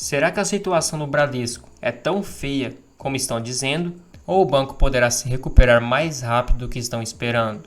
Será que a situação no Bradesco é tão feia como estão dizendo, ou o banco poderá se recuperar mais rápido do que estão esperando?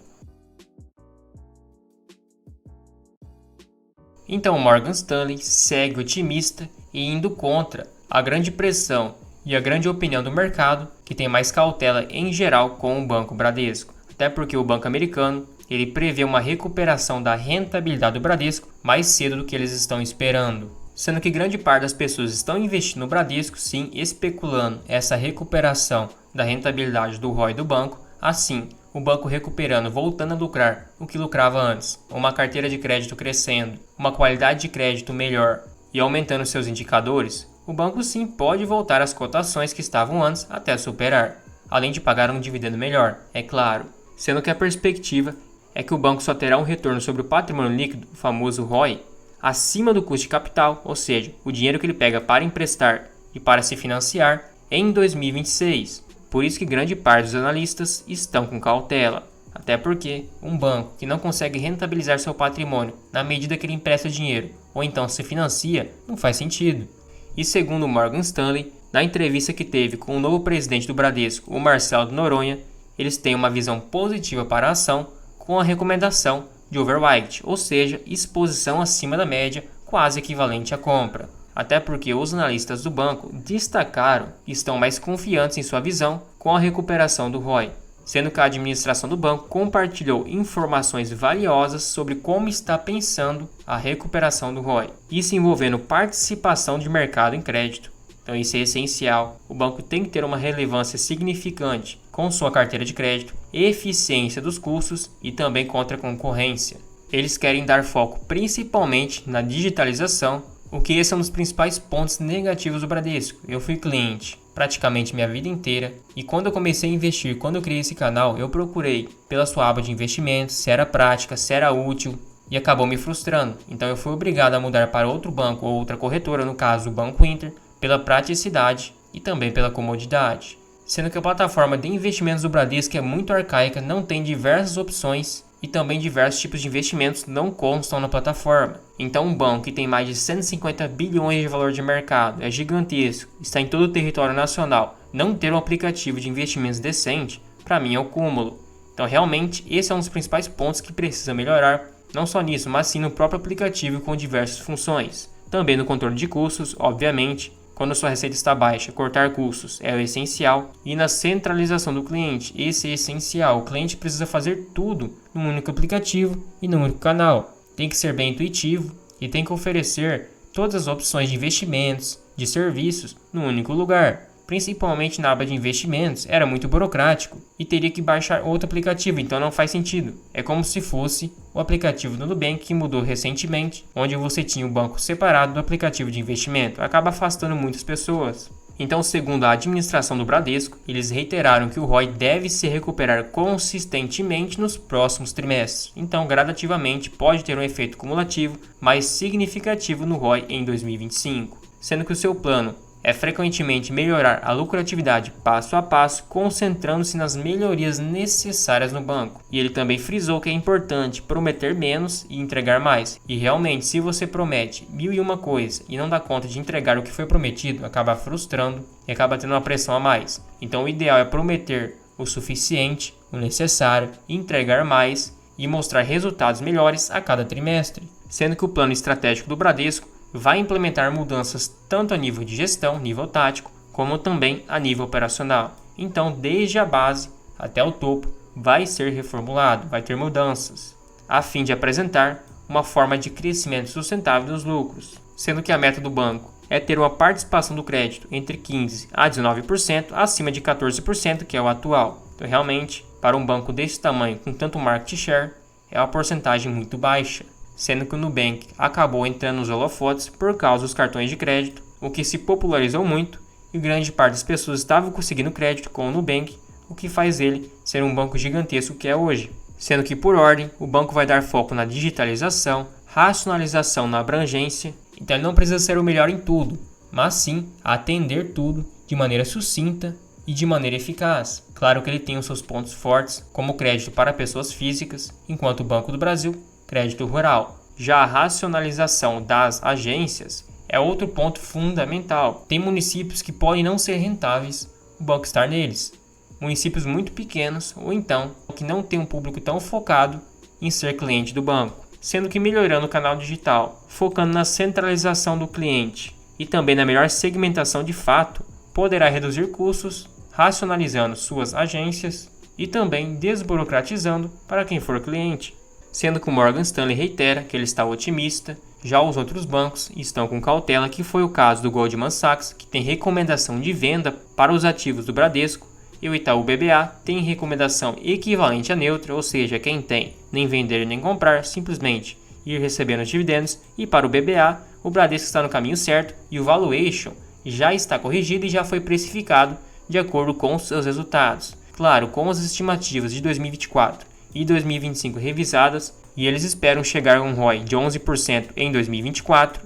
Então o Morgan Stanley segue otimista e indo contra a grande pressão e a grande opinião do mercado, que tem mais cautela em geral com o Banco Bradesco. Até porque o banco americano ele prevê uma recuperação da rentabilidade do Bradesco mais cedo do que eles estão esperando. Sendo que grande parte das pessoas estão investindo no Bradesco, sim, especulando essa recuperação da rentabilidade do ROI do banco, assim, o banco recuperando, voltando a lucrar o que lucrava antes, uma carteira de crédito crescendo, uma qualidade de crédito melhor e aumentando seus indicadores, o banco sim pode voltar às cotações que estavam antes até superar, além de pagar um dividendo melhor, é claro, sendo que a perspectiva é que o banco só terá um retorno sobre o patrimônio líquido, o famoso ROI, acima do custo de capital, ou seja, o dinheiro que ele pega para emprestar e para se financiar em 2026. Por isso que grande parte dos analistas estão com cautela, até porque um banco que não consegue rentabilizar seu patrimônio na medida que ele empresta dinheiro ou então se financia, não faz sentido. E segundo o Morgan Stanley, na entrevista que teve com o novo presidente do Bradesco, o Marcelo de Noronha, eles têm uma visão positiva para a ação com a recomendação de overweight, ou seja, exposição acima da média, quase equivalente à compra. Até porque os analistas do banco destacaram que estão mais confiantes em sua visão com a recuperação do ROI, sendo que a administração do banco compartilhou informações valiosas sobre como está pensando a recuperação do ROI, isso envolvendo participação de mercado em crédito. Então isso é essencial, o banco tem que ter uma relevância significante com sua carteira de crédito, eficiência dos custos e também contra a concorrência. Eles querem dar foco principalmente na digitalização, o que esse é um dos principais pontos negativos do Bradesco. Eu fui cliente praticamente minha vida inteira e quando eu comecei a investir, quando eu criei esse canal, eu procurei pela sua aba de investimentos, se era prática, se era útil e acabou me frustrando. Então eu fui obrigado a mudar para outro banco ou outra corretora, no caso o Banco Inter, pela praticidade e também pela comodidade. Sendo que a plataforma de investimentos do Bradesco é muito arcaica, não tem diversas opções e também diversos tipos de investimentos não constam na plataforma. Então um banco que tem mais de 150 bilhões de valor de mercado, é gigantesco, está em todo o território nacional, não ter um aplicativo de investimentos decente, para mim é o cúmulo. Então realmente esse é um dos principais pontos que precisa melhorar, não só nisso, mas sim no próprio aplicativo com diversas funções. Também no controle de custos, obviamente. Quando sua receita está baixa, cortar custos é o essencial. E na centralização do cliente, esse é essencial. O cliente precisa fazer tudo num único aplicativo e num único canal. Tem que ser bem intuitivo e tem que oferecer todas as opções de investimentos, de serviços, num único lugar. Principalmente na aba de investimentos, era muito burocrático e teria que baixar outro aplicativo, então não faz sentido. É como se fosse o aplicativo do Nubank que mudou recentemente, onde você tinha o banco separado do aplicativo de investimento. Acaba afastando muitas pessoas. Então, segundo a administração do Bradesco, eles reiteraram que o ROI deve se recuperar consistentemente nos próximos trimestres. Então, gradativamente, pode ter um efeito cumulativo mais significativo no ROI em 2025, sendo que o seu plano é frequentemente melhorar a lucratividade passo a passo, concentrando-se nas melhorias necessárias no banco. E ele também frisou que é importante prometer menos e entregar mais. E realmente, se você promete 1001 coisas e não dá conta de entregar o que foi prometido, acaba frustrando e acaba tendo uma pressão a mais. Então o ideal é prometer o suficiente, o necessário, entregar mais e mostrar resultados melhores a cada trimestre. Sendo que o plano estratégico do Bradesco vai implementar mudanças tanto a nível de gestão, nível tático, como também a nível operacional. Então, desde a base até o topo, vai ser reformulado, vai ter mudanças, a fim de apresentar uma forma de crescimento sustentável dos lucros, sendo que a meta do banco é ter uma participação do crédito entre 15% a 19%, acima de 14%, que é o atual. Então, realmente, para um banco desse tamanho, com tanto market share, é uma porcentagem muito baixa, sendo que o Nubank acabou entrando nos holofotes por causa dos cartões de crédito, o que se popularizou muito e grande parte das pessoas estavam conseguindo crédito com o Nubank, o que faz ele ser um banco gigantesco que é hoje. Sendo que, por ordem, o banco vai dar foco na digitalização, racionalização na abrangência, então ele não precisa ser o melhor em tudo, mas sim atender tudo de maneira sucinta e de maneira eficaz. Claro que ele tem os seus pontos fortes, como crédito para pessoas físicas, enquanto o Banco do Brasil crédito rural. Já a racionalização das agências é outro ponto fundamental. Tem municípios que podem não ser rentáveis o banco estar neles. Municípios muito pequenos ou então que não tem um público tão focado em ser cliente do banco. Sendo que melhorando o canal digital, focando na centralização do cliente e também na melhor segmentação de fato, poderá reduzir custos, racionalizando suas agências e também desburocratizando para quem for cliente. Sendo que o Morgan Stanley reitera que ele está otimista, já os outros bancos estão com cautela, que foi o caso do Goldman Sachs, que tem recomendação de venda para os ativos do Bradesco, e o Itaú BBA tem recomendação equivalente a neutra, ou seja, quem tem nem vender nem comprar, simplesmente ir recebendo os dividendos, e para o BBA, o Bradesco está no caminho certo e o valuation já está corrigido e já foi precificado de acordo com os seus resultados. Claro, com as estimativas de 2024 e 2025 revisadas, e eles esperam chegar a um ROI de 11% em 2024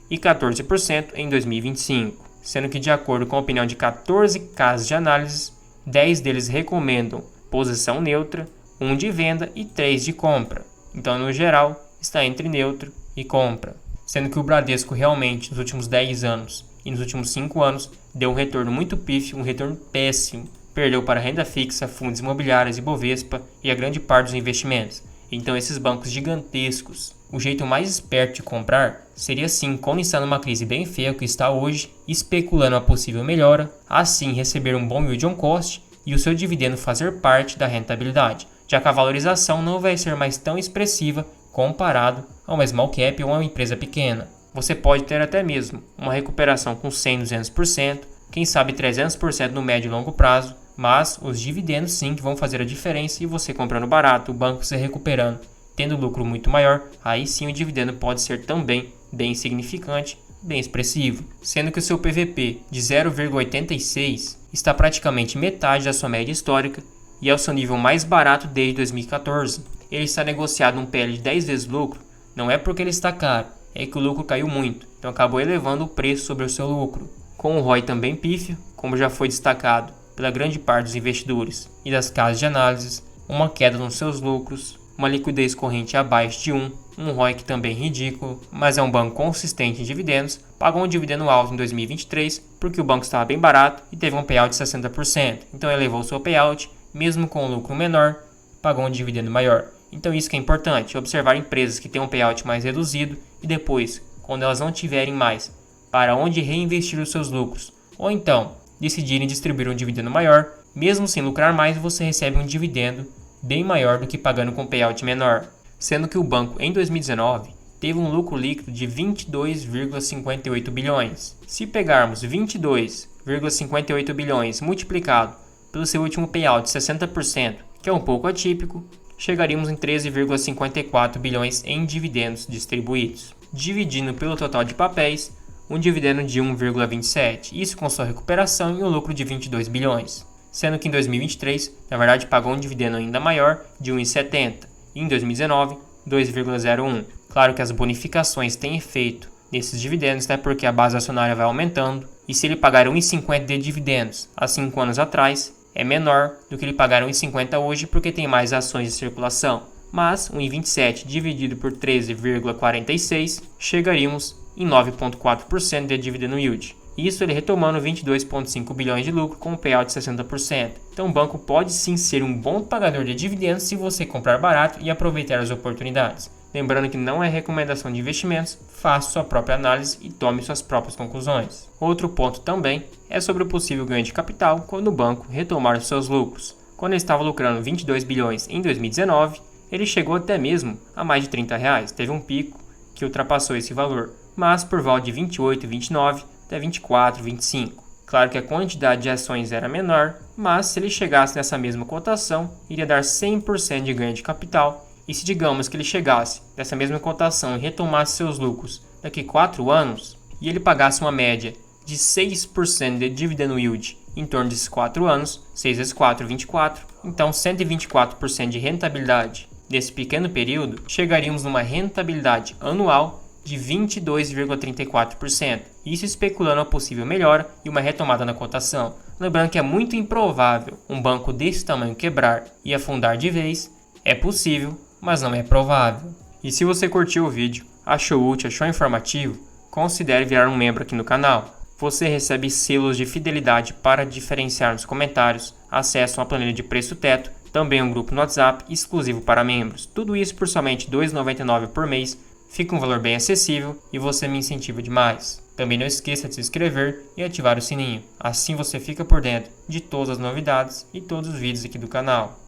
e 14% em 2025, sendo que de acordo com a opinião de 14 casos de análise, 10 deles recomendam posição neutra, 1 de venda e 3 de compra. Então, no geral, está entre neutro e compra. Sendo que o Bradesco realmente, nos últimos 10 anos e nos últimos 5 anos, deu um retorno muito pífio, um retorno péssimo. Perdeu para renda fixa, fundos imobiliários e Bovespa e a grande parte dos investimentos. Então, esses bancos gigantescos, o jeito mais esperto de comprar seria sim quando está numa crise bem feia que está hoje, especulando a possível melhora, assim receber um bom yield on cost e o seu dividendo fazer parte da rentabilidade, já que a valorização não vai ser mais tão expressiva comparado a uma small cap ou uma empresa pequena. Você pode ter até mesmo uma recuperação com 100%, 200%, quem sabe 300% no médio e longo prazo, mas os dividendos sim que vão fazer a diferença, e você comprando barato, o banco se recuperando, tendo lucro muito maior, aí sim o dividendo pode ser também bem significante, bem expressivo. Sendo que o seu PVP de 0,86 está praticamente metade da sua média histórica e é o seu nível mais barato desde 2014. Ele está negociado num PL de 10 vezes lucro, não é porque ele está caro, é que o lucro caiu muito, então acabou elevando o preço sobre o seu lucro. Com o ROI também pífio, como já foi destacado pela grande parte dos investidores e das casas de análise, uma queda nos seus lucros, uma liquidez corrente abaixo de 1, um ROIC também ridículo, mas é um banco consistente em dividendos, pagou um dividendo alto em 2023 porque o banco estava bem barato e teve um payout de 60%, então elevou seu payout, mesmo com um lucro menor, pagou um dividendo maior. Então isso que é importante, observar empresas que têm um payout mais reduzido e depois, quando elas não tiverem mais para onde reinvestir os seus lucros, ou então decidirem distribuir um dividendo maior, mesmo sem lucrar mais, você recebe um dividendo bem maior do que pagando com payout menor. Sendo que o banco em 2019 teve um lucro líquido de 22,58 bilhões. Se pegarmos 22,58 bilhões multiplicado pelo seu último payout de 60%, que é um pouco atípico, chegaríamos em 13,54 bilhões em dividendos distribuídos. Dividindo pelo total de papéis, um dividendo de 1,27, isso com sua recuperação e um lucro de 22 bilhões. Sendo que em 2023, na verdade, pagou um dividendo ainda maior de 1,70 e em 2019, 2,01. Claro que as bonificações têm efeito nesses dividendos, até porque a base acionária vai aumentando, e se ele pagar 1,50 de dividendos há 5 anos atrás, é menor do que ele pagar 1,50 hoje porque tem mais ações de circulação. Mas 1,27 dividido por 13,46, chegaríamos em 9,4% de dividendo yield. Isso ele retomando 22,5 bilhões de lucro com um payout de 60%. Então o banco pode sim ser um bom pagador de dividendos se você comprar barato e aproveitar as oportunidades. Lembrando que não é recomendação de investimentos, faça sua própria análise e tome suas próprias conclusões. Outro ponto também é sobre o possível ganho de capital quando o banco retomar os seus lucros. Quando ele estava lucrando 22 bilhões em 2019, ele chegou até mesmo a mais de R$30, teve um pico que ultrapassou esse valor, mas por volta de 28, 29 até 24, 25. Claro que a quantidade de ações era menor, mas se ele chegasse nessa mesma cotação, iria dar 100% de ganho de capital. E se digamos que ele chegasse nessa mesma cotação e retomasse seus lucros daqui a 4 anos, e ele pagasse uma média de 6% de dividend yield em torno desses 4 anos, 6 vezes 4, 24, então 124% de rentabilidade nesse pequeno período, chegaríamos numa rentabilidade anual de 22,34%, isso especulando a possível melhora e uma retomada na cotação. Lembrando que é muito improvável um banco desse tamanho quebrar e afundar de vez, é possível, mas não é provável. E se você curtiu o vídeo, achou útil, achou informativo, considere virar um membro aqui no canal. Você recebe selos de fidelidade para diferenciar nos comentários, acesso a uma planilha de preço teto, também um grupo no WhatsApp exclusivo para membros. Tudo isso por somente R$ 2,99 por mês, fica um valor bem acessível e você me incentiva demais. Também não esqueça de se inscrever e ativar o sininho, assim você fica por dentro de todas as novidades e todos os vídeos aqui do canal.